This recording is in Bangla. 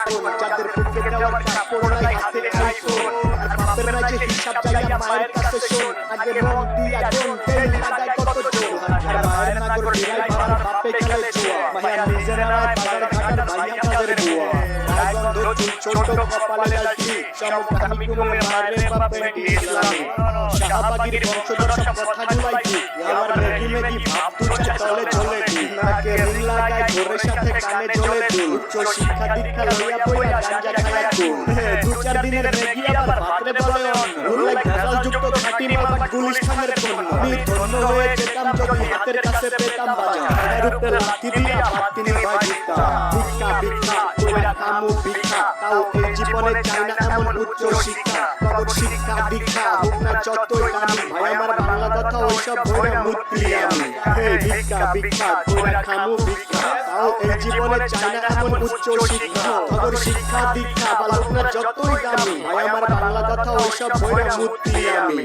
আগুন যাদের বুকে দেওয়ার কাপড় নাই হাতে আইফোন আর বাপের রাজে হিসাব চাইয়া মায়ের কাছে শোন আগে রং দি আগুন তেল লাগায় কত জোর আর মায়ের নাগর বিরাই ভাড়া বাপে খেলে জুয়া মায়া নিজের রাত বাজার ঘাটার ভাইয়া কাদের বুয়া গায়গন্ধ চুল ছোট কপালে লালটি সমকামী কুমে মারে বাপে ইসলামী শাহবাগীর বংশধর সব কথাগুলাই কি আমার মেগি মেগি ভাব তুই চলে চলে কি নাকে রিং লাগায় ঘোরের সাথে কানে জ্বলে দুল উচ্চ শিক্ষা দীক্ষা লইয়া বইয়া গাঞ্জা খায় কুল দু চার দিনের মেগি আবার ভাতরে বলে অন রুলাই ভেজাল যুক্ত খাঁটি মাল গুলিস্তানের পণ্য আমি ধন্য হয়ে যেতাম যদি হাতের কাছে পেতাম বাজার এর উপরে লাথি দিয়া বাতিনি হয় ভিক্ষা ভিক্ষা ভিক্ষা কইরা খামু ভিক্ষা তাও এই জীবনে চাই না এমন উচ্চ শিক্ষা কবর শিক্ষা দীক্ষা হোক না যতই দামি ভাই আমার বাংলা কথা ওইসব ভরে মুক্তি আমি হে ভিক্ষা ভিক্ষা কইরা খামু ভিক্ষা তাও এই জীবনে চাই না এমন উচ্চ শিক্ষা কবর শিক্ষা দীক্ষা বা হোক না যতই দামি ভাই আমার বাংলা কথা ওইসব ভরে মুক্তি আমি